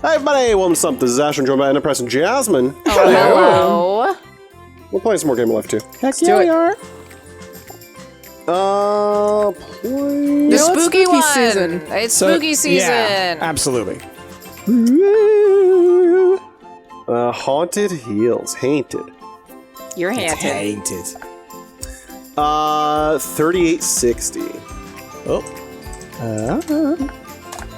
Hi, everybody. Welcome to Stumpt. This is Ash. I'm joined by Enterprise and Jasmine. Hello. We'll play some more Game of Life, too. Heck yeah, we are. The spooky one. Season. It's spooky season. Yeah, absolutely. Haunted Heels. Haunted. You're haunted. 3860. Oh.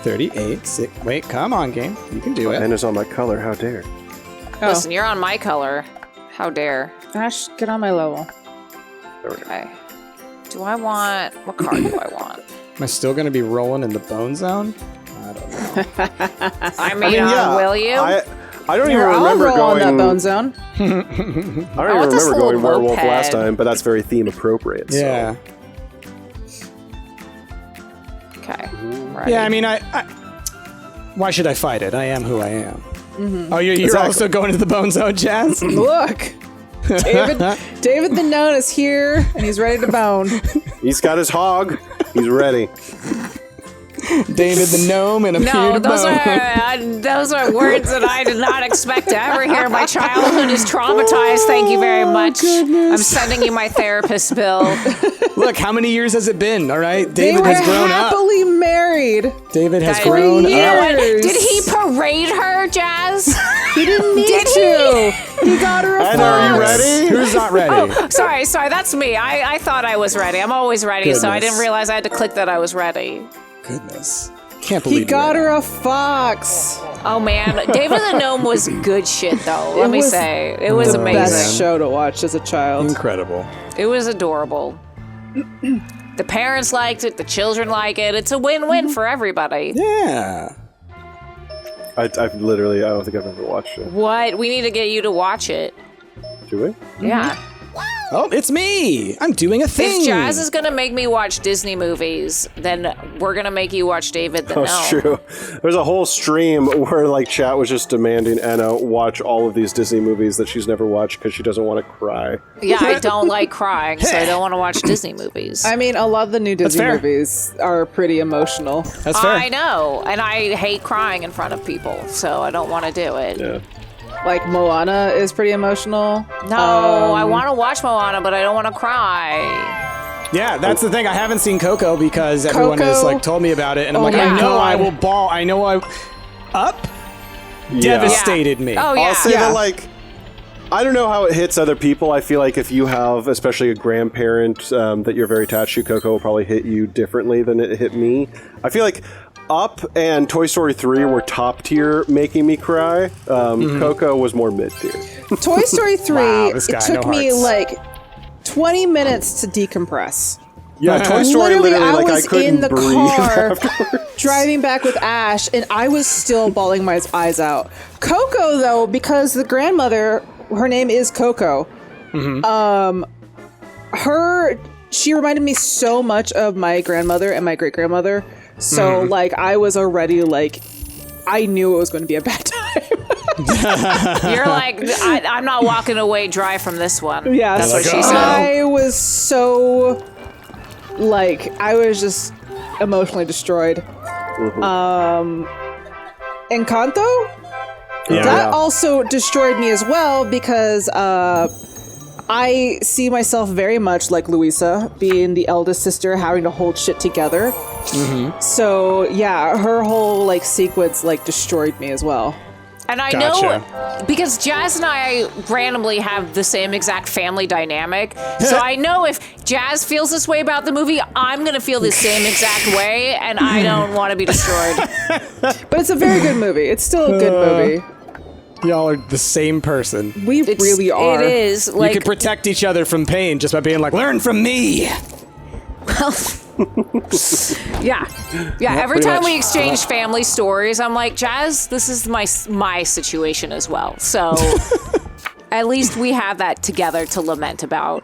38. Wait, come on, game. You can do it. And it's on my color. How dare. Listen, you're on my color. How dare. Ash, get on my level. There we go. Okay. Do I want... What card do I want? Am I still going to be rolling in the bone zone? I don't know. I mean, will you? I don't even I'll remember roll going... on that bone zone. I don't even want this remember going little werewolf moped. last time, but that's very theme appropriate. Yeah. Okay. Ready. Yeah, I mean, I why should I fight it? I am who I am. Mm-hmm. Oh, you're Exactly. also going to the bone zone, Jazz? Look, David the Gnome is here, and he's ready to bone. He's got his hog. He's ready. David the gnome and a No, beard those bone. those are words that I did not expect to ever hear. My childhood is traumatized. Thank you very much. I'm sending you my therapist bill. Look, how many years has it been? All right, They David were has grown up. happily married. David has Guys, grown you know up. what? years. Did he parade her, Jazz? He didn't need Did to. He got her a And are you fox. ready? Who's not ready? Oh, sorry, that's me. I thought I was ready. I'm always ready, so I Goodness. didn't realize I had to click that I was ready. Goodness, can't believe He got you. her a fox. Oh man, David the Gnome was good shit though. Let me was say, it was the amazing. best show to watch as a child. Incredible. It was adorable. The parents liked it. The children like it. It's a win-win for everybody. Yeah. I don't think I've ever watched it. What? We need to get you to watch it. Do we? Yeah. Oh, it's me. I'm doing a thing. If Jazz is gonna make me watch Disney movies, then we're gonna make you watch David the Gnome. That's true. There's a whole stream where like chat was just demanding Anna watch all of these Disney movies that she's never watched because she doesn't want to cry. Yeah, I don't like crying, so I don't want to watch Disney movies. I mean, a lot of the new Disney fair. movies are pretty emotional. That's fair. I know, and I hate crying in front of people, so I don't want to do it. Yeah. Like Moana is pretty emotional. No, I want to watch Moana, but I don't want to cry. Yeah, that's the thing. I haven't seen Coco because everyone has Coco? like told me about it, and I'm Oh like, my I know I God. will bawl. I know I Up devastated me. Oh yeah. I'll say Yeah. that like I don't know how it hits other people. I feel like if you have, especially a grandparent that you're very attached to, Coco will probably hit you differently than it hit me. I feel like Up and Toy Story 3 were top tier, making me cry. Coco was more mid tier. Toy Story 3, Wow, this guy, it took no me hearts. like 20 minutes to decompress. Yeah, Toy Story Literally, literally, I like was I couldn't in the breathe car afterwards. driving back with Ash, and I was still bawling my eyes out. Coco, though, because the grandmother, her name is Coco. She reminded me so much of my grandmother and my great grandmother. So, like, I was already like, I knew it was going to be a bad time. You're like, I'm not walking away dry from this one. Yeah, That's what like, she said. I was so, like, I was just emotionally destroyed. Encanto? Yeah. That also destroyed me as well because I see myself very much like Louisa, being the eldest sister, having to hold shit together. So, yeah, her whole, like, sequence, like, destroyed me as well. And I Gotcha. know, because Jazz and I randomly have the same exact family dynamic, so I know if Jazz feels this way about the movie, I'm going to feel the same exact way, and I don't want to be destroyed. But it's a very good movie. It's still a good movie. Y'all are the same person. We really are. It is. Like, You can protect each other from pain just by being like, learn from me. yeah. Every pretty time much. we exchange family stories, I'm like, Jazz, this is my situation as well. So at least we have that together to lament about.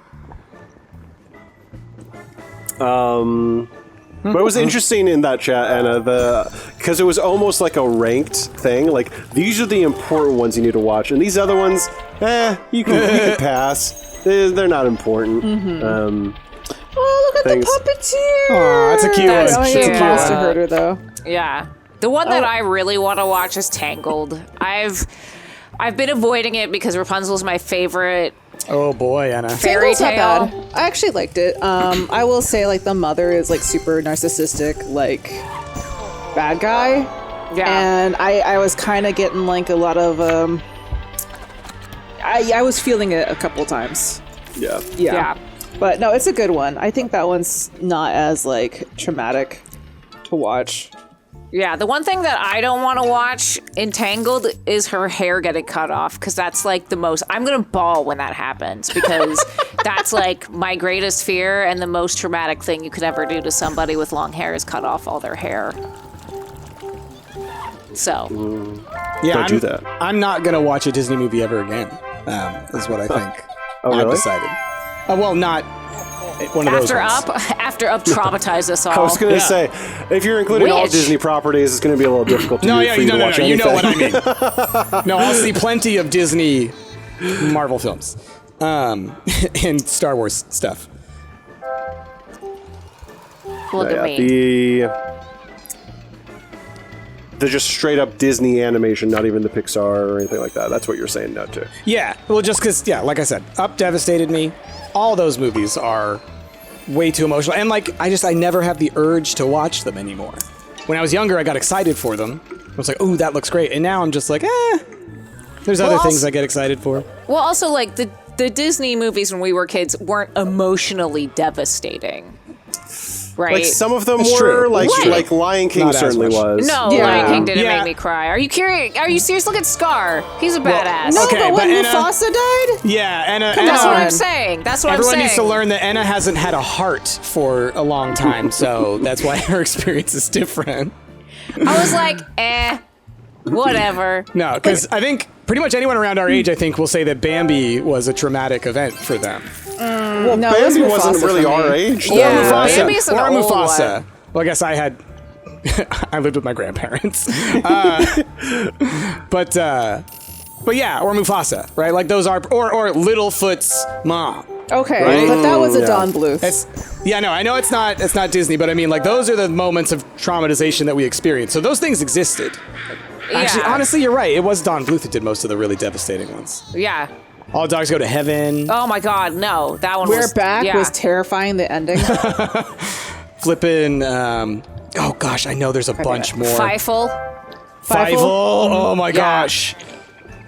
But it was interesting in that chat, Anna, because it was almost like a ranked thing. Like, these are the important ones you need to watch, and these other ones, you can pass. They're not important. Oh, look at Things. the puppeteer! Aw, that's a cute That's one. Oh, cute. yeah, Monster Herder, though. Yeah. The one that I really want to watch is Tangled. I've been avoiding it because Rapunzel's my favorite. Oh boy, Anna. Fairy Tangled's not tale. bad. I actually liked it. I will say, like, the mother is like super narcissistic, like bad guy. Yeah. And I was kind of getting like a lot of I was feeling it a couple times. Yeah. Yeah. But no, it's a good one. I think that one's not as like traumatic to watch. Yeah, the one thing that I don't want to watch in Tangled is her hair getting cut off, because that's like the most. I'm gonna bawl when that happens, because that's like my greatest fear, and the most traumatic thing you could ever do to somebody with long hair is cut off all their hair. So Yeah, Don't do that. I'm not gonna watch a Disney movie ever again. Is what I think. Oh, I've really? decided. Well, not one of those ones. after Up traumatized us all. I was going to say, if you're including all Which? Disney properties, it's going to be a little difficult to No, for yeah, you to no, watch you anything. know what I mean. No, I'll see plenty of Disney Marvel films, and Star Wars stuff. Look at me. The just straight up Disney animation, not even the Pixar or anything like that. That's what you're saying no to. Yeah, well, just because, yeah, like I said, Up devastated me. All those movies are way too emotional, and like I never have the urge to watch them anymore. When I was younger, I got excited for them. I was like, "Ooh, that looks great," and now I'm just like, There's other things I get excited for. Well, also, like, the Disney movies when we were kids weren't emotionally devastating. Right? Like some of them That's were, true. like What? like Lion King Not as certainly much. was. No, Yeah. Lion King didn't Yeah. make me cry. Are you curious? Are you serious? Look at Scar. He's a badass. No, Okay, but when but Anna- Mufasa died, Yeah, Anna. That's what Anna- I'm saying. That's what Everyone I'm saying. needs to learn that Anna hasn't had a heart for a long time, so that's why her experience is different. I was like, whatever. No, because I think pretty much anyone around our age, I think, will say that Bambi was a traumatic event for them. well, no, it was Bambi wasn't Mufasa really for me. our age. Yeah, though, right? Bambi's an or old Mufasa. one. Well, I guess I had. I lived with my grandparents, but yeah, or Mufasa, right? Like those are, or Littlefoot's mom. Okay, Right? but that was a Yeah. Don Bluth. No, I know it's not Disney, but I mean, like those are the moments of traumatization that we experience. So those things existed. Actually, Yeah. honestly, you're right. It was Don Bluth who did most of the really devastating ones. Yeah. All Dogs Go to Heaven, Oh my God, no, that one We're was. Back yeah. was terrifying, the ending. flippin'. Oh gosh, I know there's a bunch more. Feifel. Fievel. Oh my gosh.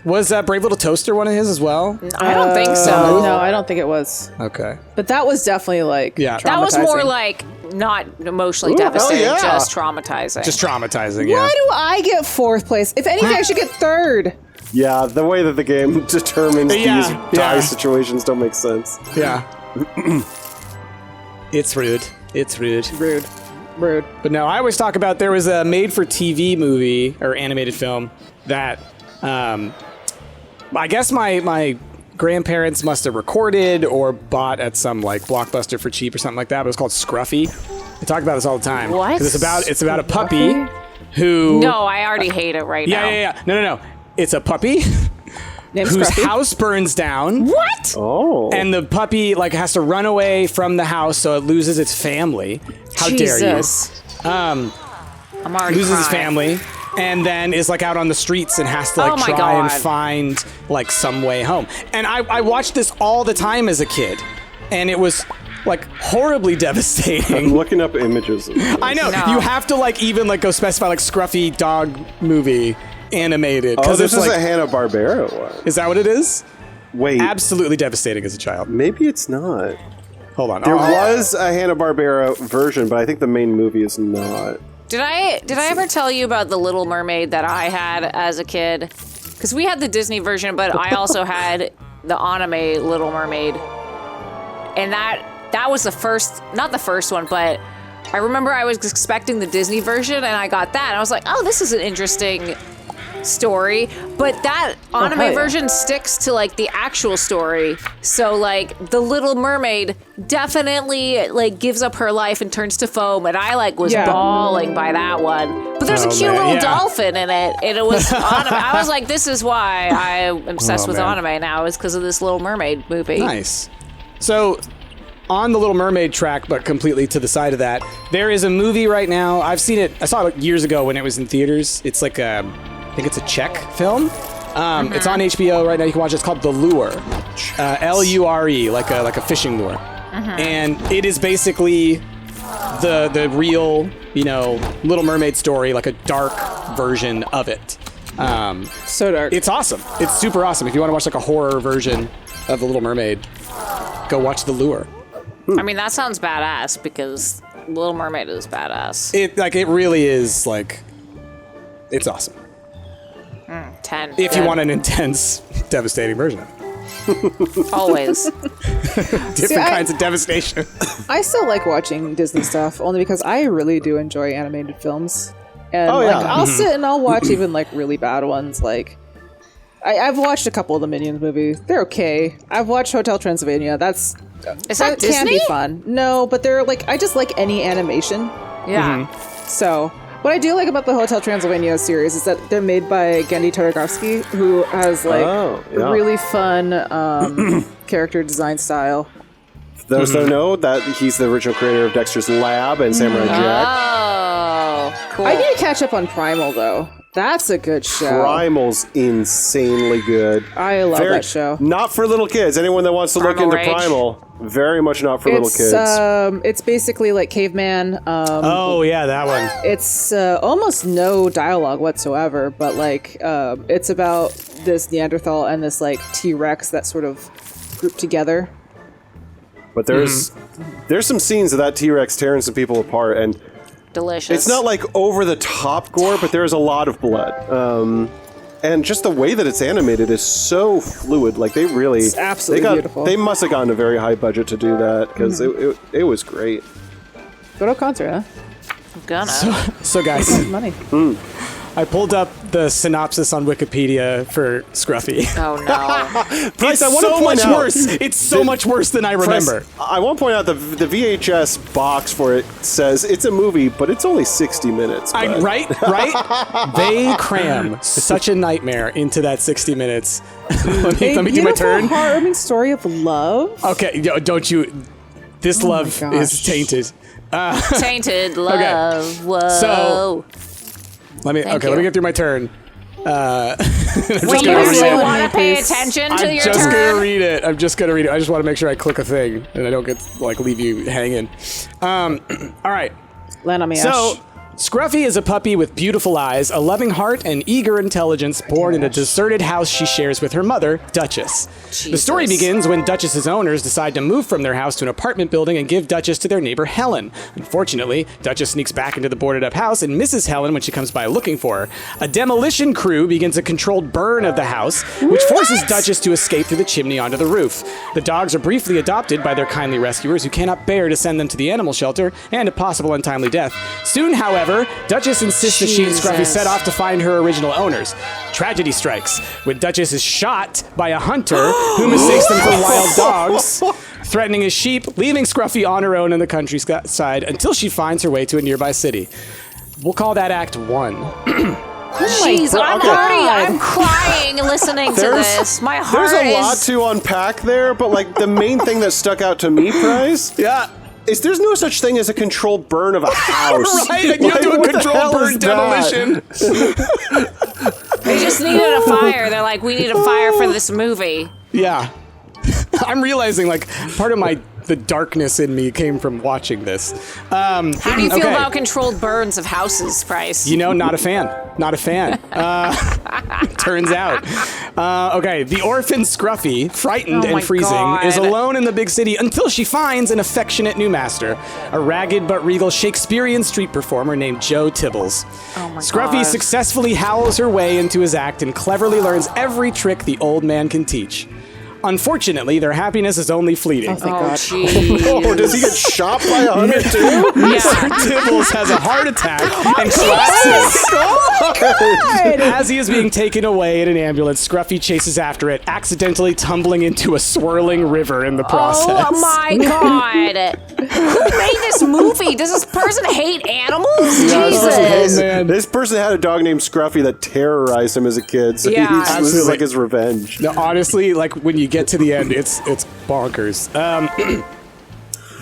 Was that Brave Little Toaster one of his as well? I don't think so. No, I don't think it was. Okay. But that was definitely like Yeah. That was more traumatizing. like not emotionally Ooh, hell devastating, yeah. just traumatizing. Just traumatizing, yeah. Why do I get fourth place? If anything, I should get third. Yeah, the way that the game determines Yeah, these die yeah. situations don't make sense. Yeah. It's rude. It's rude. Rude. Rude. But no, I always talk about there was a made-for-TV movie or animated film that I guess my grandparents must have recorded or bought at some like Blockbuster for cheap or something like that. But it was called Scruffy. I talk about this all the time. What? 'Cause it's about a puppy who. No, I already hate it right now. Yeah. No. It's a puppy Name's whose Scruffy. house burns down. What? Oh. And the puppy like has to run away from the house so it loses its family. How dare you? Jesus. I'm already Loses his crying. family and then is like out on the streets and has to like Oh my try and God. find like some way home. And I watched this all the time as a kid, and it was like horribly I'm devastating. looking up images. Of this. I know No. you have to like even like go specify like Scruffy dog movie animated Oh, this it's is like a Hanna-Barbera one. is that what it is? Wait, Absolutely devastating as a child. maybe it's not. Hold on. There Oh, was a Hanna-Barbera version, but I think the main movie is not. Did I ever tell you about the Little Mermaid that I had as a kid? Because we had the Disney version, but I also had the anime Little Mermaid, and that was the first, not the first one, but I remember I was expecting the Disney version, and I got that, and I was like, oh, this is an interesting story, but that anime hell yeah. version sticks to like the actual story. So like the Little Mermaid definitely like gives up her life and turns to foam, and I like was Yeah. bawling by that one. But there's Oh, a cute man, little yeah. dolphin in it, and it was anime. I was like, this is why I'm obsessed Oh, with man. anime now, is because of this Little Mermaid movie. nice. So on the Little Mermaid track, but completely to the side of that, there is a movie right now. I've seen it. I saw it years ago when it was in theaters. It's like I think it's a Czech film. It's on HBO right now. You can watch it. It's called The Lure. Lure, like a fishing lure. And it is basically the real, Little Mermaid story, like a dark version of it. So dark. It's awesome. It's super awesome. If you want to watch like a horror version of The Little Mermaid, go watch The Lure. I mean, that sounds badass because Little Mermaid is badass. It really is like, it's awesome. 10. If you want an intense, devastating version of it. Always. Different kinds of devastation. I still like watching Disney stuff only because I really do enjoy animated films. And I'll sit and I'll watch even like really bad ones. Like I've watched a couple of the Minions movies. They're okay. I've watched Hotel Transylvania. Is that can Disney? be fun. No, but they're like, I just like any animation. Yeah. So what I do like about the Hotel Transylvania series is that they're made by Genndy Tartakovsky, who has like really fun character design style. Those don't know that he's the original creator of Dexter's Lab and Samurai Jack. Oh, cool. I need to catch up on Primal though. That's a good show. Primal's insanely good. I love that show. Not for little kids. Anyone that wants to look into Rage. Primal, very much not for little kids. It's basically like Caveman. Oh yeah, that one. It's almost no dialogue whatsoever, but like it's about this Neanderthal and this like T-Rex that sort of group together. But there's some scenes of that T-Rex tearing some people apart, and Delicious. it's not like over the top gore, but there's a lot of blood. And just the way that it's animated is so fluid. Like they really, It's absolutely beautiful. They must have gotten a very high budget to do that because it was great. Go to a concert, huh? I'm gonna. So guys, Money. I pulled up the synopsis on Wikipedia for Scruffy. Oh no. Bryce, It's I want to so point much out, worse. It's so much worse than I remember. Bryce, I want to point out the VHS box for it says it's a movie, but it's only 60 minutes. But. Right? They cram such a nightmare into that 60 minutes. let me do my turn. Heartwarming story of love. Okay, don't you? This love is tainted. Tainted love. Okay. Whoa. So, let me Thank you. let me get through my turn. Well, you gonna read actually it. want to pay Please. attention to I'm your just turn? gonna read it. I just want to make sure I click a thing and I don't get leave you hanging. All right. Land on me, So, Ash. Scruffy is a puppy with beautiful eyes, a loving heart, and eager intelligence born in a deserted house she shares with her mother, Duchess. The story begins when Duchess's owners decide to move from their house to an apartment building and give Duchess to their neighbor, Helen. Unfortunately, Duchess sneaks back into the boarded-up house and misses Helen when she comes by looking for her. A demolition crew begins a controlled burn of the house, which forces Duchess to escape through the chimney onto the roof. The dogs are briefly adopted by their kindly rescuers who cannot bear to send them to the animal shelter and a possible untimely death. Soon, however, Duchess insists that she and Scruffy set off to find her original owners. Tragedy strikes when Duchess is shot by a hunter who mistakes them for wild dogs, threatening his sheep, leaving Scruffy on her own in the countryside until she finds her way to a nearby city. We'll call that Act 1. Jeez, I'm crying listening to this. My heart There's a lot is... to unpack there, but like the main thing that stuck out to me, Price, Yeah. is there's no such thing as a controlled burn of a house. Right? And you do a what the controlled hell burn is that? demolition. They just needed a fire. They're like, we need a fire for this movie. Yeah. I'm realizing, part of the darkness in me came from watching this. How do you feel about controlled burns of houses, Price? Not a fan. Not a fan. Turns out. Okay, the orphan Scruffy, frightened Oh my and freezing, God. is alone in the big city until she finds an affectionate new master, a ragged but regal Shakespearean street performer named Joe Tibbles. Oh my Scruffy God. successfully howls her way into his act and cleverly learns every trick the old man can teach. Unfortunately, their happiness is only fleeting. Thank Oh, God. jeez. Oh, does he get shot by a hunter too? Mr. Tibbles has a heart attack and collapses. As he is being taken away in an ambulance, Scruffy chases after it, accidentally tumbling into a swirling river in the process. Oh my God. Who made this movie? Does this person hate animals? Jesus. man. This person had a dog named Scruffy that terrorized him as a kid, so Yeah. this is Absolutely. like his revenge. No, honestly, when you get to the end, it's bonkers.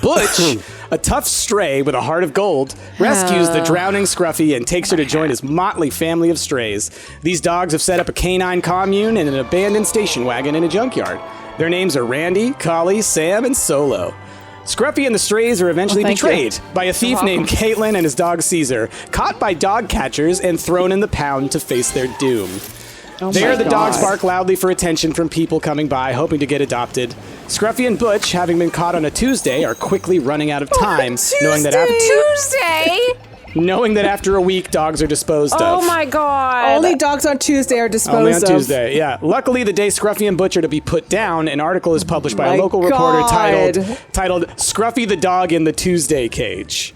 Butch, a tough stray with a heart of gold, rescues the drowning Scruffy and takes her to join his motley family of strays. These dogs have set up a canine commune in an abandoned station wagon in a junkyard. Their names are Randy, Collie, Sam, and Solo. Scruffy and the strays are eventually betrayed by a thief named Caitlin and his dog Caesar, caught by dog catchers and thrown in the pound to face their doom. There, the dogs bark loudly for attention from people coming by, hoping to get adopted. Scruffy and Butch, having been caught on a Tuesday, are quickly running out of time, knowing that after a week, dogs are disposed of. Oh my god. Only dogs on Tuesday are disposed of. Only on Tuesday, yeah. Luckily, the day Scruffy and Butch are to be put down, an article is published by a local reporter titled Scruffy the Dog in the Tuesday Cage.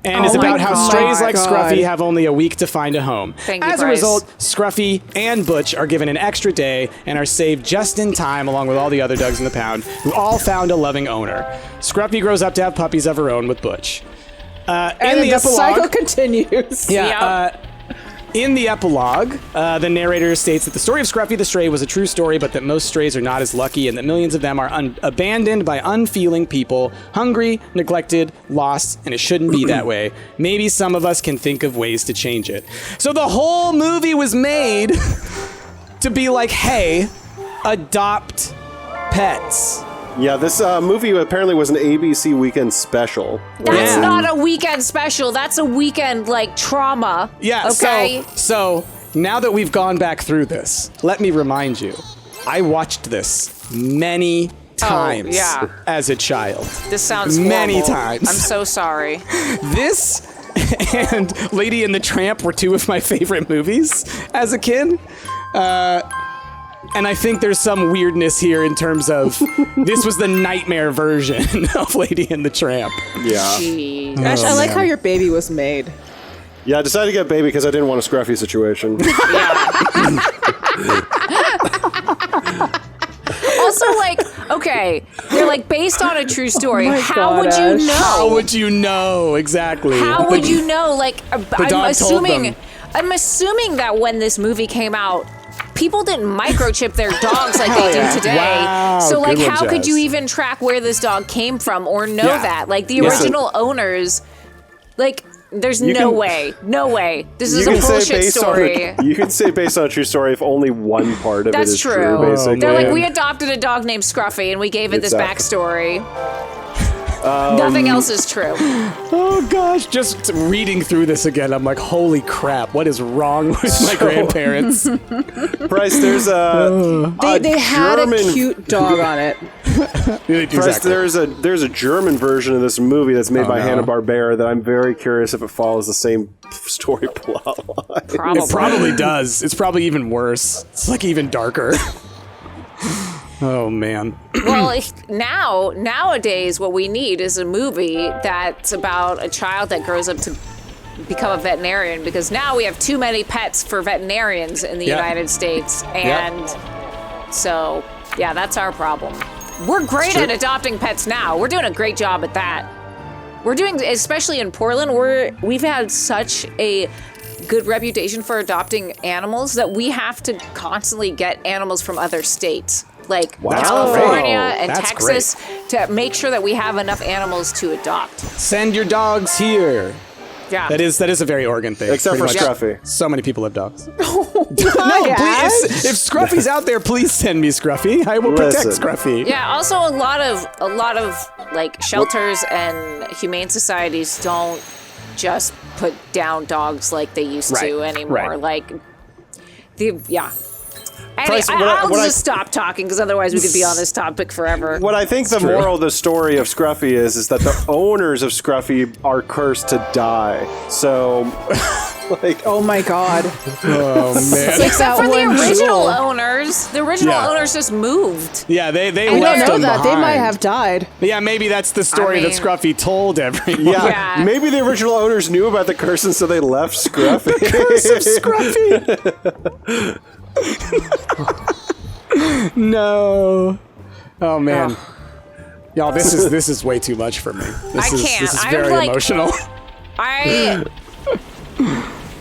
And is about how strays like Scruffy have only a week to find a home. As a result, Scruffy and Butch are given an extra day and are saved just in time along with all the other dogs in the pound, who all found a loving owner. Scruffy grows up to have puppies of her own with Butch. And the cycle continues. In the epilogue, the narrator states that the story of Scruffy the Stray was a true story, but that most strays are not as lucky and that millions of them are abandoned by unfeeling people, hungry, neglected, lost, and it shouldn't be that way. Maybe some of us can think of ways to change it. So the whole movie was made to be like, hey, adopt pets. Yeah, this movie apparently was an ABC weekend special. That's not a weekend special. That's a weekend, like, trauma. Yeah, okay? So now that we've gone back through this, let me remind you, I watched this many times as a child. This sounds horrible. Many times. I'm so sorry. This and Lady and the Tramp were two of my favorite movies as a kid. And I think there's some weirdness here in terms of this was the nightmare version of Lady and the Tramp. Yeah. Ash, I like how your baby was made. Yeah, I decided to get baby because I didn't want a Scruffy situation. Also, like, okay, they're like based on a true story. How would you know? How would you know? Exactly. How would you know? Like, I'm assuming that when this movie came out, people didn't microchip their dogs like they do today. Wow, so, like, good one, how could Jess. you even track where this dog came from or know that? Like, the original owners, like, there's no way. This is a bullshit story. You can say based on a true story if only one part of it is true, basically. They're like, we adopted a dog named Scruffy and we gave it this backstory. Nothing else is true. Oh gosh, just reading through this again, I'm like, holy crap, what is wrong with my grandparents? Bryce, there's They had German, a cute dog on it. Bryce, there's a German version of this movie that's made by Hanna-Barbera that I'm very curious if it follows the same story plot line. It probably does. It's probably even worse. It's like even darker. Oh man. Well, nowadays, what we need is a movie that's about a child that grows up to become a veterinarian, because now we have too many pets for veterinarians in the United States, and so that's our problem. We're great at adopting pets now. We're doing a great job at that. We're doing, especially in Portland, we've had such a good reputation for adopting animals that we have to constantly get animals from other states, like California and Texas, to make sure that we have enough animals to adopt. Send your dogs here. Yeah. That is a very Oregon thing. Except for Scruffy. So many people have dogs. No, please. If Scruffy's out there, please send me Scruffy. I will protect Scruffy. Yeah. Also, a lot of like shelters and humane societies don't just put down dogs like they used to anymore. Like, Anyway, I'll just stop talking, because otherwise we could be on this topic forever. What I think the moral of the story of Scruffy is that the owners of Scruffy are cursed to die. So, like, oh my god. Oh man. Except for the original owners. The original owners just moved. Yeah, they I left don't know them that. behind. They might have died. Yeah, maybe that's the story that Scruffy told everyone. Yeah, maybe the original owners knew about the curse, and so they left Scruffy. The curse of Scruffy. No. Oh man. Y'all, this is way too much for me. This is very emotional.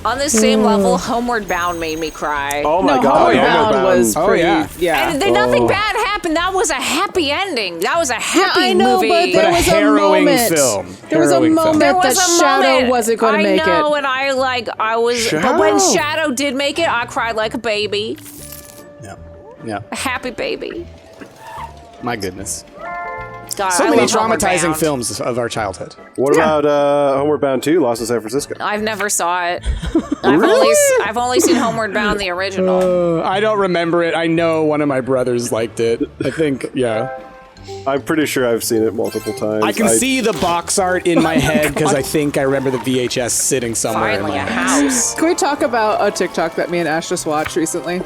On the same level, Homeward Bound made me cry. Oh my god. Homeward Bound was pretty. And then nothing bad happened happened. That was a happy ending. That was a happy I know, movie. but there But a was harrowing a moment. film. There was a Harrowing film. moment There that was a Shadow moment. wasn't going to make it. I know, and I was. Shadow. But when Shadow did make it, I cried like a baby. Yeah. A happy baby. My goodness. God, So I many love Homeward traumatizing Bound. films of our childhood. What about Homeward Bound 2, Lost in San Francisco? I've never saw it. I've only seen Homeward Bound, the original. I don't remember it. I know one of my brothers liked it. I think, yeah. I'm pretty sure I've seen it multiple times. I can see the box art in my head because I think I remember the VHS sitting somewhere Finally, in a my house. house. Can we talk about a TikTok that me and Ash just watched recently?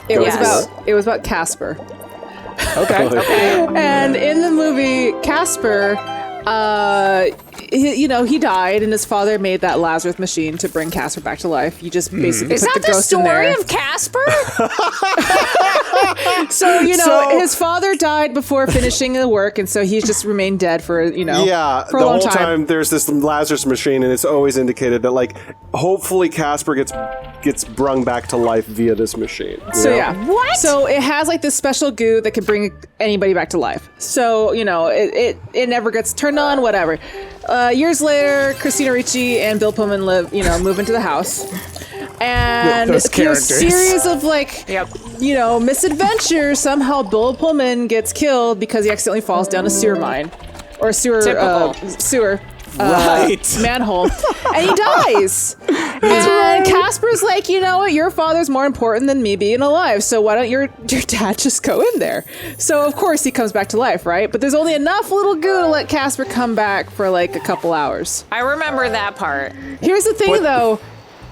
It Yes. was about Casper. Okay. And in the movie Casper, he died, and his father made that Lazarus machine to bring Casper back to life. You just basically Is put that the the ghost in story there. of Casper? So So- his father died before finishing the work, and so he's just remained dead for for a the long whole time there's this Lazarus machine, and it's always indicated that, like, hopefully Casper gets brung back to life via this machine. you So know? yeah, What? So it has like this special goo that can bring anybody back to life. So it never gets turned on. Whatever. Years later, Christina Ricci and Bill Pullman move into the house, and Those through a characters. series of Yep. misadventures, somehow Bill Pullman gets killed because he accidentally falls down a sewer mine or Typical. sewer. Right. Manhole, and he dies. And Casper's like, you know what? Your father's more important than me being alive. So why don't your dad just go in there? So of course he comes back to life, right? But there's only enough little goo to let Casper come back for like a couple hours. I remember that part. Here's the thing, though.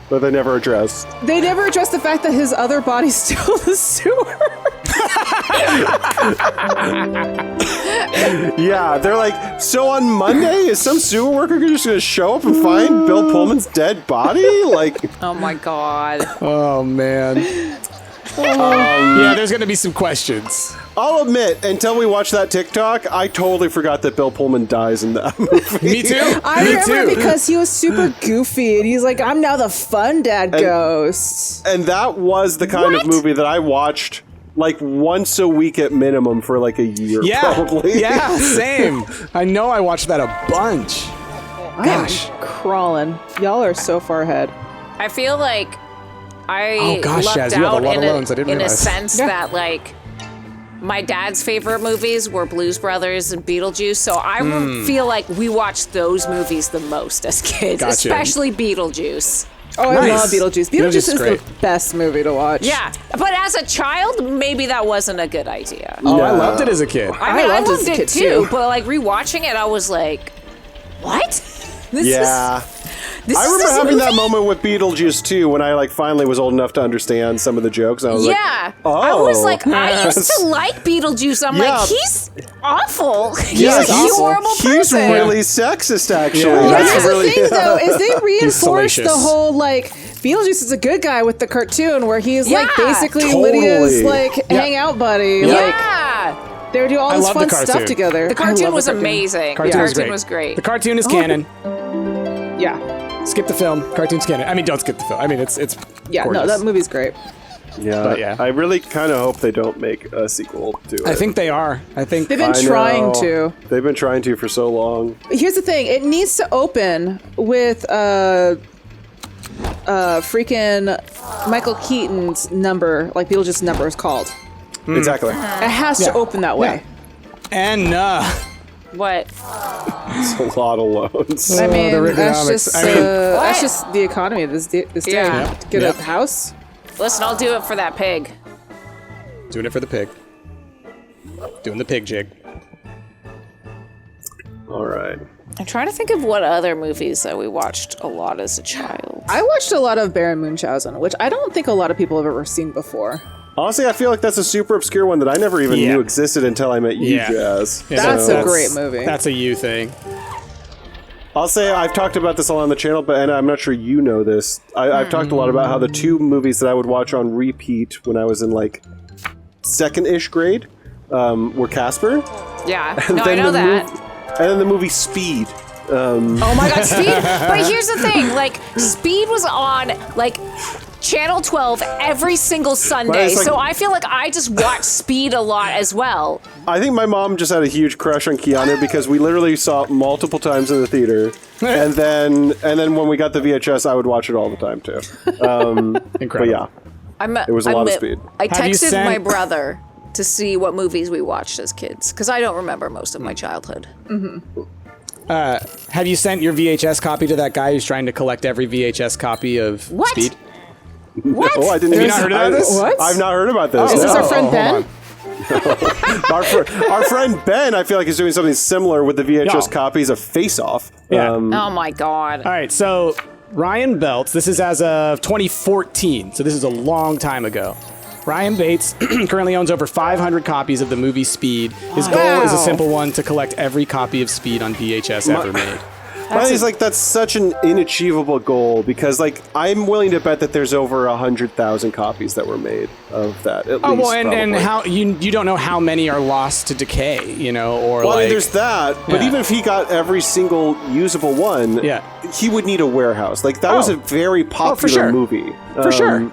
But they never addressed. They never address the fact that his other body's still in the sewer. Yeah, they're like, so on Monday, is some sewer worker just going to show up and find Bill Pullman's dead body? Like, Oh my god. Oh, man. Yeah, there's going to be some questions. I'll admit, until we watched that TikTok, I totally forgot that Bill Pullman dies in that movie. Me too. I Me remember too. because he was super goofy, and he's like, "I'm now the fun dad ghost." And that was the kind of What? movie that I watched like once a week at minimum for like a year, Yeah. probably. Yeah, same. I know I watched that a bunch. Gosh. I'm crawling. Y'all are so far ahead. I feel like I Oh, gosh, lucked Jazz, you have a out lot of in loans. I didn't in a realize. sense that like my dad's favorite movies were Blues Brothers and Beetlejuice, so I feel like we watched those movies the most as kids, Gotcha. especially Beetlejuice. Oh, I Nice. love Beetlejuice. Beetlejuice Beetlejuice is is great. the best movie to watch. Yeah, but as a child, maybe that wasn't a good idea. Oh, I Yeah. loved it as a kid. I mean, I loved it as loved a it kid, too, too. but like rewatching it, I was like, "What? This Yeah. This I is remember this having that movie? moment with Beetlejuice too, when I like finally was old enough to understand some of the jokes. And I was like, Yeah. oh. I was like, I used to like Beetlejuice. I'm Yeah. like, he's awful. He's Yeah, a horrible person. He's really sexist, actually. Yeah. That's Here's really, the thing, though, is they reinforce the salacious. whole like Beetlejuice is a good guy with the cartoon where he's like Yeah. basically Totally. Lydia's like hangout buddy. Like Yeah. they would do all I this love fun the stuff cartoon. together. The I love cartoon was cartoon. amazing. Cartoon the was cartoon great. was great. The cartoon is canon. Yeah, Skip the film. Cartoon's canon. I mean, don't skip the film. I mean, it's yeah. gorgeous. No, that movie's great. yeah. But yeah. I really kind of hope they don't make a sequel to it. I think they are. I think They've been I trying know. to. They've been trying to for so long. Here's the thing: it needs to open with freaking Michael Keaton's number, like Beetlejuice's number is called. Exactly. It has Yeah. to open that way. and What? It's a lot of loans. I mean, the that's Reaganomics. just I mean- that's just the economy of this day. Yeah. Get Yep. a house. Listen, I'll do it for that pig. doing it for the pig. Doing the pig jig. All right. I'm trying to think of what other movies that we watched a lot as a child. I watched a lot of Baron Munchausen, which I don't think a lot of people have ever seen before. Honestly, I feel like that's a super obscure one that I never even Yeah. knew existed until I met you, Yeah. Jazz. Yeah, That's a great movie. That's a you thing. I'll say I've talked about this a lot on the channel, but and I'm not sure you know this. I've talked a lot about how the two movies that I would watch on repeat when I was in like second-ish grade were Casper. Yeah. and No, I then know the that. and then the movie Speed. Oh my god, Speed! But here's the thing, like, Speed was on, like, Channel 12 every single Sunday, Right, it's like- so I feel like I just watch Speed a lot as well. I think my mom just had a huge crush on Keanu because we literally saw it multiple times in the theater, and then when we got the VHS, I would watch it all the time too. Incredible. But yeah, it was a lot of Speed. I Have you texted sent- my brother to see what movies we watched as kids, because I don't remember most of my childhood. Have you sent your VHS copy to that guy who's trying to collect every VHS copy of What? Speed? What? Oh, I didn't. Have you not heard about this? What? I've not heard about this. Is this no. our friend Ben? Our friend Ben, I feel like is doing something similar with the VHS No. copies of Face Off. Yeah. Oh my God. All right, so Ryan Belts, this is as of 2014, so this is a long time ago. Ryan Bates currently owns over 500 copies of the movie Speed. His goal is a Wow. simple one, to collect every copy of Speed on VHS ever made. Mine is like that's such an inachievable goal because like I'm willing to bet that there's over 100,000 copies that were made of that at Oh, least. well, and probably. how you don't know how many are lost to decay, you know, or Well, I like mean, there's that, but Yeah. even if he got every single usable one, Yeah. he would need a warehouse. Like that was Oh. a very popular for sure. movie. For sure.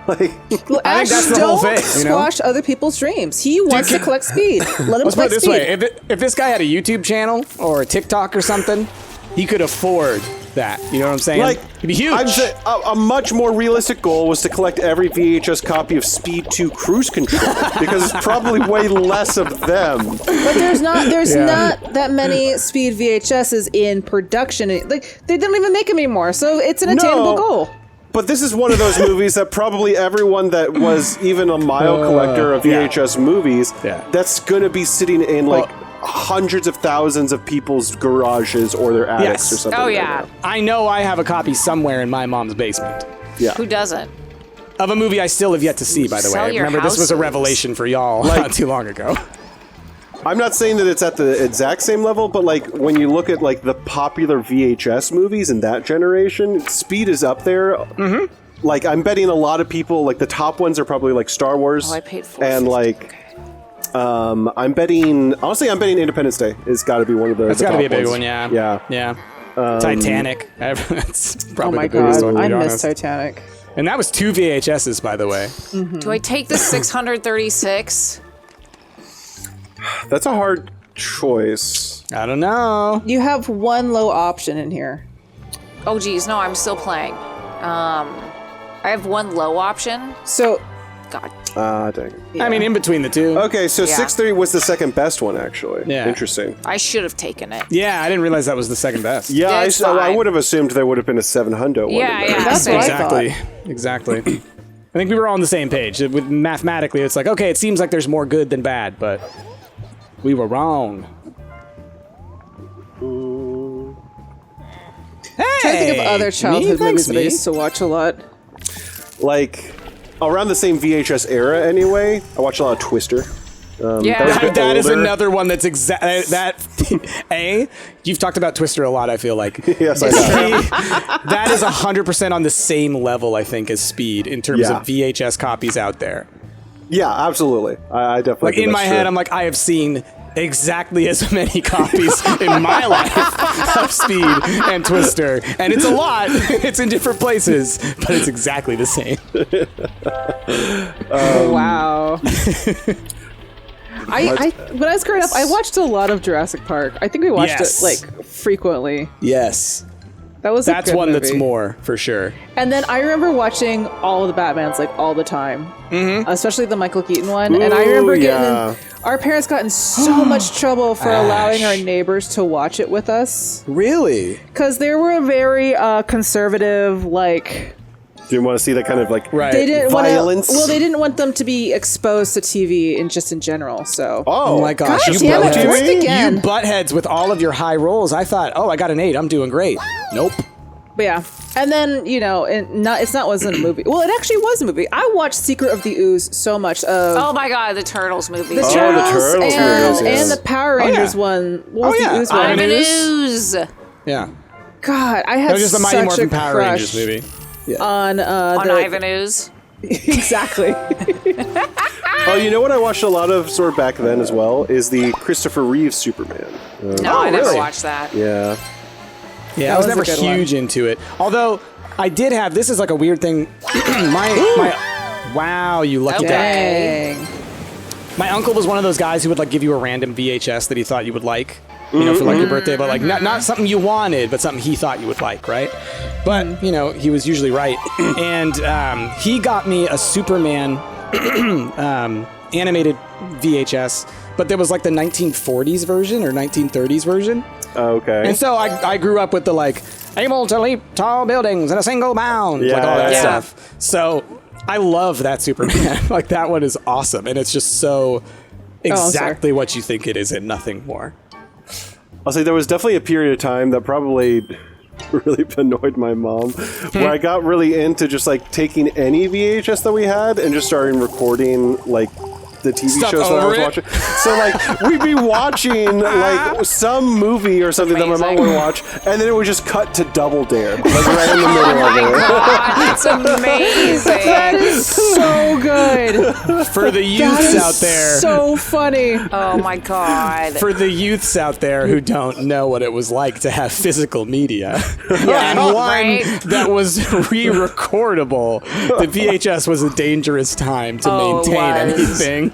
Like, Well, I Ash, think that's the whole don't thing, you know? squash other people's dreams. He wants to collect Speed. Let him Let's put it collect this Speed. way: if this guy had a YouTube channel or a TikTok or something, he could afford that. You know what I'm saying? like It'd be huge. I'm saying a much more realistic goal was to collect every VHS copy of Speed 2 Cruise Control because it's probably way less of them. But there's not Yeah. not that many Speed VHSs in production. Like they don't even make them anymore, so it's an attainable goal. But this is one of those movies that probably everyone that was even a mild collector of yeah. VHS movies, Yeah. that's going to be sitting in like hundreds of thousands of people's garages or their attics Yes. or something. Oh, like yeah. that. I know I have a copy somewhere in my mom's basement Yeah. Who doesn't? of a movie I still have yet to see. By the Sell way, your remember this was a houses. revelation for y'all not too long ago. I'm not saying that it's at the exact same level, but like when you look at like the popular VHS movies in that generation, Speed is up there. Mm-hmm. Like I'm betting a lot of people, like the top ones are probably like Star Wars. Oh, I paid $4.50. And like, I'm betting Independence Day has got to be one of the. That's the got to be a top big ones. one, yeah. Yeah. Yeah. Titanic. That's Oh probably my the biggest god, one, to I be miss honest. Titanic. And that was 2 VHSs, by the way. Do I take the 636? That's a hard choice. I don't know. You have one low option in here. Oh, geez, no, I'm still playing. I have one low option. So God. Dang. I mean, in between the two. Okay, so Yeah. 6.3 was the second best one, actually. Yeah. Interesting. I should have taken it. Yeah, I didn't realize that was the second best. Yeah, It's I fine. would have assumed there would have been a 700 one. Yeah, in there. yeah. That's what I Exactly. Exactly. I think we were all on the same page. With mathematically, it's like, okay, it seems like there's more good than bad, but we were wrong. Hey, trying to think of other childhood me? movies Thanks, that I me. used to watch a lot. Like, around the same VHS era anyway, I watched a lot of Twister. Yeah. was a bit That is older. another one that's you've talked about Twister a lot, I feel like. Yes, I have. That is 100% on the same level, I think, as Speed in terms Yeah. of VHS copies out there. Yeah, absolutely. I definitely Like think in that's my head, true. I'm like, I have seen exactly as many copies in my life of Speed and Twister, and it's a lot. It's in different places, but it's exactly the same. Wow. When I was growing up, I watched a lot of Jurassic Park. I think we watched Yes. it like frequently. Yes, That was that's a good one that's movie. more for sure. And then I remember watching all of the Batmans like all the time, especially the Michael Keaton one. And I Ooh, remember getting yeah. our parents got in so much trouble for allowing our neighbors to watch it with us Really? because they were very conservative. Like Didn't want to see that kind of like Right. they didn't want to. Violence? Well, they didn't want them to be exposed to TV and just in general. So. Oh, Oh my gosh, God you damn it, buttheads. it worked again. You buttheads with all of your high rolls. I thought, oh, I got an 8. I'm doing great. Nope. But yeah, and then wasn't a movie. Well, it actually was a movie. I watched Secret of the Ooze so much. Oh my God, the Turtles movie. The Oh, the Turtles Turtles and, movies, yes. and the Power Oh, yeah. Rangers one. What was Oh, yeah. the Ooze Ivan one? Ivan Ooze? Ooze. Yeah. God, I had That was just the Mighty such Morphin a Power crush Rangers movie. on On the, Ivan Ooze. exactly. Oh, you know what I watched a lot of sort of back then as well is the Christopher Reeve Superman. No, I never really? watched that. Yeah. Yeah, I That was was a never good one. huge into it. Although, I did have. This is like a weird thing. Wow, you lucky guy. Dang. My uncle was one of those guys who would like give you a random VHS that he thought you would like, you know, for like your birthday, but like not something you wanted, but something he thought you would like, right? But you know, he was usually right, and he got me a Superman animated VHS, but there was like the 1940s version or 1930s version. Okay. And so I grew up with the like able to leap tall buildings in a single bound, like all that stuff. So I love that Superman. Like that one is awesome, and it's just so exactly what you think it is and nothing more. I'll say there was definitely a period of time that probably really annoyed my mom, where I got really into just like taking any VHS that we had and just starting recording like the TV Stuff shows that I was over it? watching. So like we'd be watching like some movie or something that my mom would watch, and then it would just cut to Double Dare, like right in the middle of it. God, that's amazing. That is so good. For the youths out there, So funny. Oh my God. for the youths out there who don't know what it was like to have physical media, and one Right. that was re-recordable, the VHS was a dangerous time to Oh, it maintain was. anything.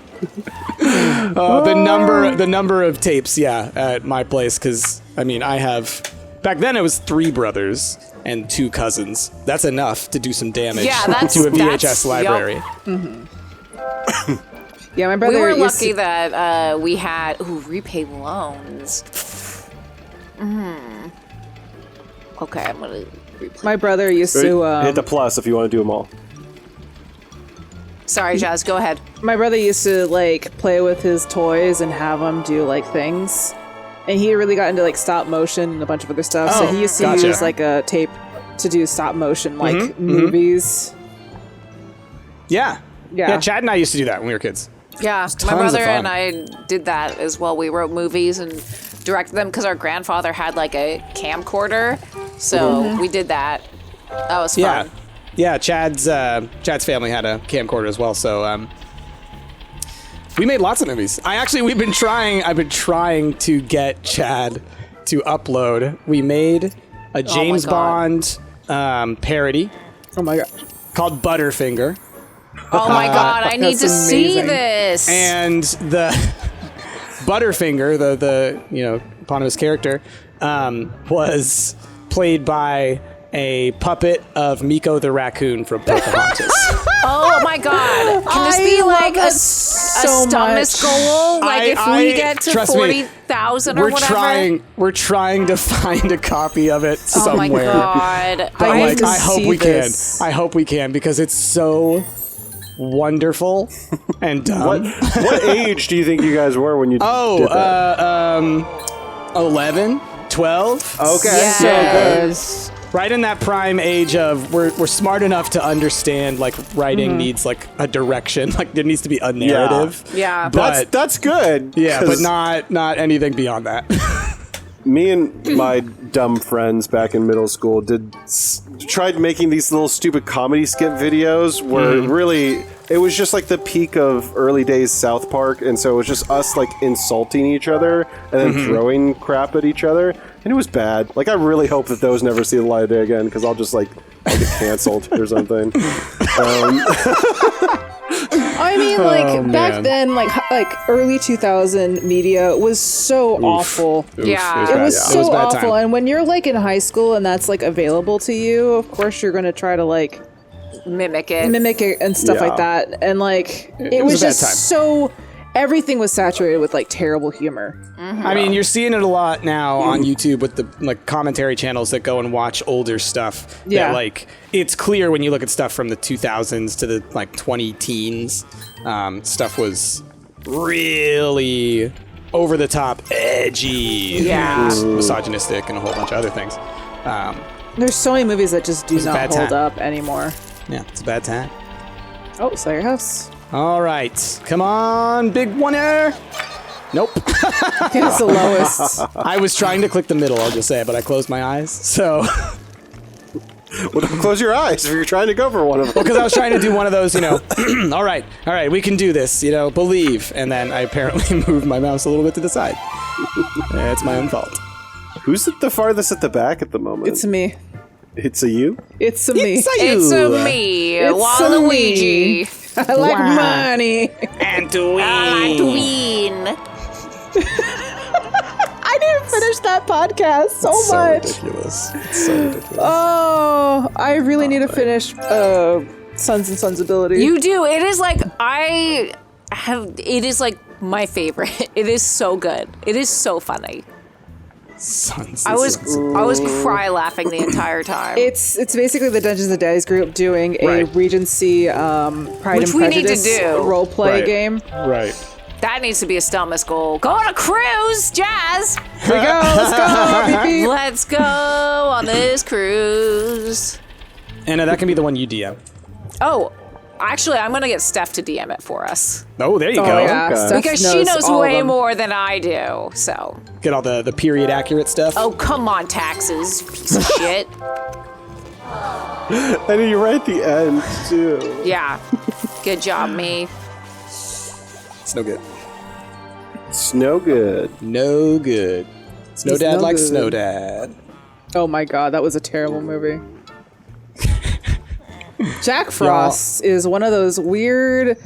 The number of tapes, at my place, because I mean, I have. Back then, it was 3 brothers and 2 cousins. That's enough to do some damage to a VHS library. Yeah, my brother. We were used lucky to- that we had repay loans. Okay, I'm gonna replay. My brother used to. Hit the plus if you want to do them all. Sorry, Jazz. Go ahead. My brother used to like play with his toys and have them do like things, and he really got into like stop motion and a bunch of other stuff. So Oh, he used to gotcha. use like a tape to do stop motion like movies. Yeah. Yeah. Chad and I used to do that when we were kids. Yeah, tons my of brother fun. and I did that as well. We wrote movies and directed them because our grandfather had like a camcorder, so we did that. That was fun. Yeah. Chad's family had a camcorder as well, so we made lots of movies. I've been trying to get Chad to upload. We made a James God. Bond parody Oh my god. called Butterfinger. Oh my God, I need That's to see amazing. this. And the Butterfinger, the eponymous character, was played by a puppet of Miko the raccoon from Pocahontas. Oh my God, can this I be love like a that so Stumpt much. goal? Like if we get to trust me, 40,000 or we're whatever. we're trying to find a copy of it Oh my somewhere. God, But I like, need to I hope see we this. can. I hope we can because it's so wonderful and dumb. What age do you think you guys were when you did that? 11, 12. Okay. Yes. Right in that prime age of we're smart enough to understand like writing needs like a direction, like there needs to be a narrative. Yeah. But That's good. yeah, but 'cause not anything beyond that. me and my dumb friends back in middle school tried making these little stupid comedy skit videos where really it was just like the peak of early days South Park, and so it was just us like insulting each other and then throwing crap at each other, and it was bad. Like I really hope that those never see the light of day again because I'll get canceled or something. I mean, like man. back then, like early 2000 media was so awful. Yeah. It was Yeah. so It was bad awful. time. And when you're like in high school and that's like available to you, of course you're gonna try to like Mimic it. mimic it and stuff Yeah. like that. And like it was was a bad just time. so everything was saturated with like terrible humor. I mean, you're seeing it a lot now on YouTube with the like commentary channels that go and watch older stuff. Yeah. That, like it's clear when you look at stuff from the 2000s to the like 20 teens, stuff was really over the top, edgy, Yeah. and misogynistic, and a whole bunch of other things. There's so many movies that just do was a not bad hold time. up anymore. Yeah, it's a bad time. Oh, sell your house. All right, come on, big winner. Nope. It's the lowest. I was trying to click the middle, I'll just say, but I closed my eyes. So, Well, don't close your eyes if you're trying to go for one of them. because I was trying to do one of those, all right, we can do this, believe. And then I apparently moved my mouse a little bit to the side. It's my own fault. Who's the farthest at the back at the moment? It's me. It's a you? It's a me. It's a me, It's a Waluigi. me. I like money. And to win. I like to win. I didn't finish that podcast so much. Ridiculous. It's so ridiculous. Oh, I really need to finish Sons and Sonsability. You do. It is like it is like my favorite. It is so good. It is so funny. I was cry laughing the entire time. It's basically the Dungeons and Daddies group doing a Regency Pride Which and we need to Prejudice do. role play Right. game. Right. That needs to be a Stummus goal. Go on a cruise, Jazz. Here we go. Let's go. Beep, beep. Let's go on this cruise. Anna, that can be the one you DM. Oh, actually, I'm gonna get Steph to DM it for us Oh, there you Oh, go. yeah. Okay. Steph because she knows all of way them. more than I do. So, Get all the period accurate stuff. oh come on, taxes, piece of shit. And you're right at the end, too. Yeah, good job, me. It's no good. Snow good. No good. Snow He's Dad no likes good. Snow Dad. Oh my god, that was a terrible movie. Jack Frost is one of those weird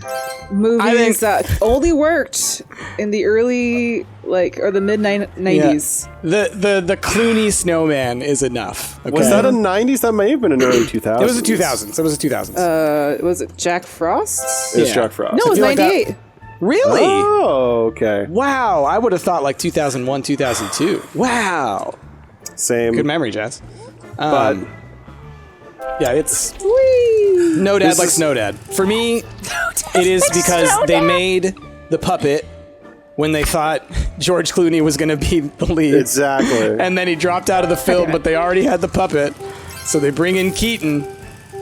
movies that only worked in the early, or the mid 90s. The Clooney snowman is enough. Okay? Was that a 90s? That may have been an early 2000s. It was a 2000s. It was a 2000s. Was it Jack Frost? It's Yeah. Jack Frost. No, it was feel like that- 98. Really? Oh, okay. Wow. I would have thought like 2001, 2002. Wow. Same. Good memory, Jazz. But Yeah, it's Whee! No Dad This Likes is- Snow Dad. For me, it is because they made the puppet when they thought George Clooney was going to be the lead. exactly. And then he dropped out of the film, but they already had the puppet. So they bring in Keaton,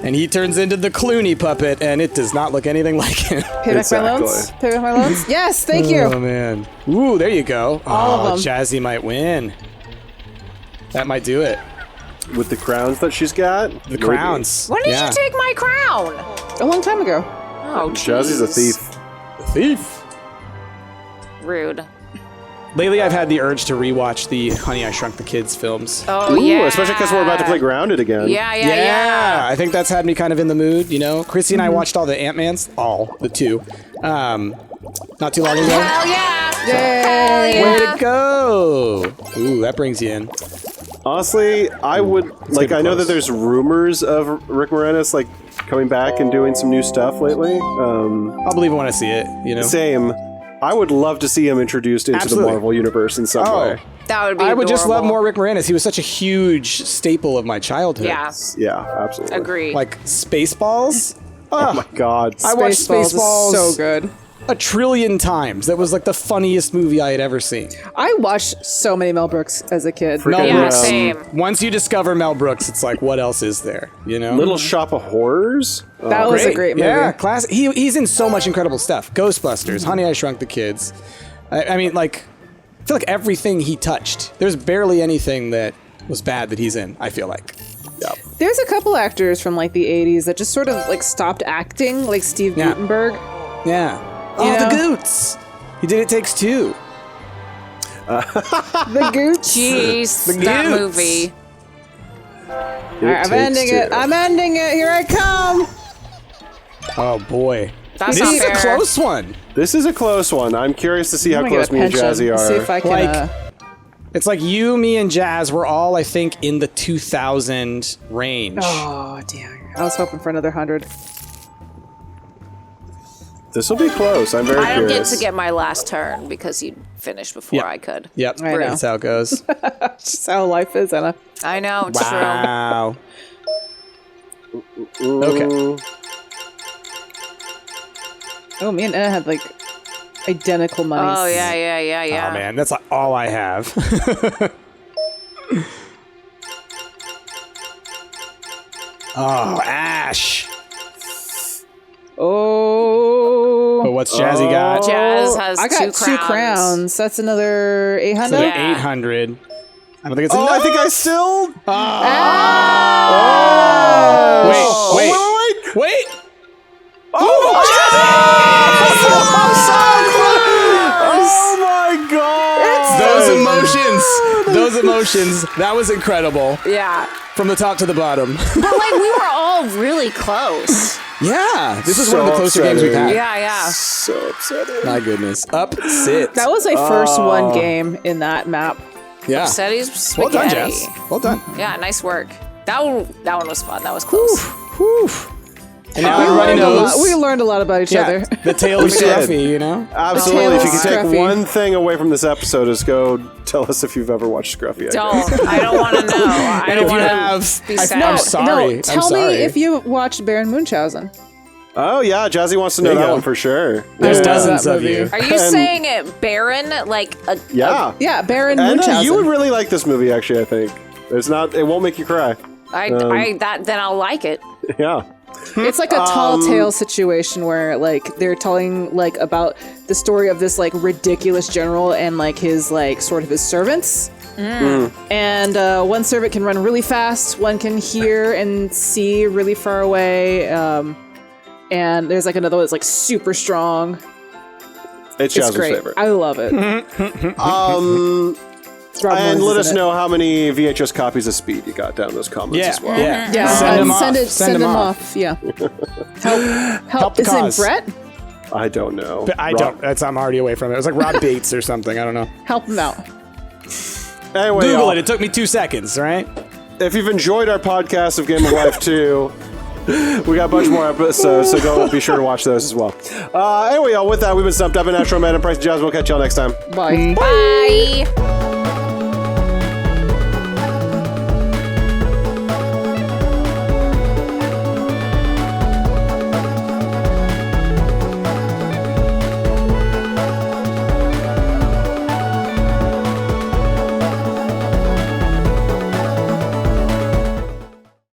and he turns into the Clooney puppet, and it does not look anything like him. Pay back my Exactly. loans? Pay back my loans? Yes, thank Oh, you. man. Ooh, there you go. All of them. Jazzy might win. That might do it. With the crowns that she's got. The crowns. When did Yeah. you take my crown? A long time ago. Oh, Jazzy's a jeez. thief. The thief. Rude. Lately, I've had the urge to rewatch the Honey, I Shrunk the Kids films. Oh Ooh, yeah. especially because we're about to play Grounded again. Yeah. I think that's had me kind of in the mood, you know? Chrissy and I watched all the Ant-Mans, the two, not too long ago. Hell yeah. Hell Yay. yeah. Way to go! Ooh, that brings you in. Honestly, I would I know close. that there's rumors of Rick Moranis coming back and doing some new stuff lately. I'll believe it when I see it, you know? Same. I would love to see him introduced into Absolutely. the Marvel universe in some Oh. way. That would be I would just love adorable. more Rick Moranis. He was such a huge staple of my childhood. Yeah. Yeah, absolutely. Agree. Like Spaceballs. Oh my god. I watched Spaceballs is Spaceballs so good. a trillion times. That was like the funniest movie I had ever seen. I watched so many Mel Brooks as a kid. Freaking, Yeah, same. Once you discover Mel Brooks, it's like, what else is there? You know? Little Shop of Horrors. That was a great movie. Yeah, classic. He's in so much incredible stuff. Ghostbusters, Honey, I Shrunk the Kids. I mean, I feel like everything he touched. There's barely anything that was bad that he's in, I feel like. There's a couple actors from the 80s that just sort of stopped acting, like Steve Yeah. Guttenberg. Yeah. Oh, You know? the Goots. He did It Takes Two. The Gooch. Jeez, The that Goots. movie. All right, I'm ending it. I'm ending it. Here I come. Oh, boy. That's This not is fair. a close one. This is a close one. I'm curious to see how I'm gonna close get a me and pension. Jazzy are. See if I can. Like- It's like you, me, and Jazz were all, I think, in the 2000 range. oh, damn. I was hoping for another 100. This will be close. I'm very I don't get curious. to get my last turn because you finished before Yep. I could. Yep, I know. that's how it goes. That's how life is, Anna. I know, it's true. Wow. Ooh. Okay. Oh, me and Anna had identical monies. Oh, yeah. Oh, man, that's all I have. Oh, Ash. Oh. But what's Jazzy got? Jazz has I got two crowns. That's another 800. So Yeah. 800. I don't think it's Oh, enough. I think I still. Wait. Oh my god! Those emotions. That was incredible. Yeah. From the top to the bottom. But like we were all really close. Yeah. This is So one of the closer games we've had. Yeah. So upsetting. My goodness. Up, sit. That was a first one game in that map. yeah. Setty's Well spaghetti. done, Jess. Well done. Yeah, nice work. That one was fun. That was close. Whew. And now We everybody learned, knows. we learned a lot about each other. The tale of We did. Scruffy, you know? Absolutely. If you could take Scruffy. one thing away from this episode, is go tell us if you've ever watched Scruffy. I guess. Don't. I don't want to know. I And don't if you want have, be I'm sad. sorry. No, tell I'm sorry. me if you watched Baron Munchausen. Oh yeah, Jazzy wants to know There you that go. one for sure. There's Yeah. dozens that of movie. you. Are you saying it barren like a Yeah. Yeah, Baron And Munchausen. you would really like this movie, actually. I think it's not. It won't make you cry. then I'll like it. Yeah. It's like a tall tale situation where like they're telling like about the story of this like ridiculous general and like his like sort of his servants. And one servant can run really fast, one can hear and see really far away, and there's like another one that's like super strong. It's It's Jazz's great. favorite. I love it. Rob And Morris let is us in it. know how many VHS copies of Speed you got down in those comments Yeah, as well. yeah. Yeah, Send them off. send them off. Yeah. Help the is cause. it Brett? I don't know. But I don't. I'm already away from it. It was like Rob Bates or something. I don't know. Help him out. Anyway, Google y'all, it. It took me 2 sequends, right? if you've enjoyed our podcast of Game of Life 2, we got a bunch more episodes, so go be sure to watch those as well. Anyway, y'all, with that, we've been Stumped. I've been Astro Man and Price and Jazz. We'll catch y'all next time. Bye. Bye.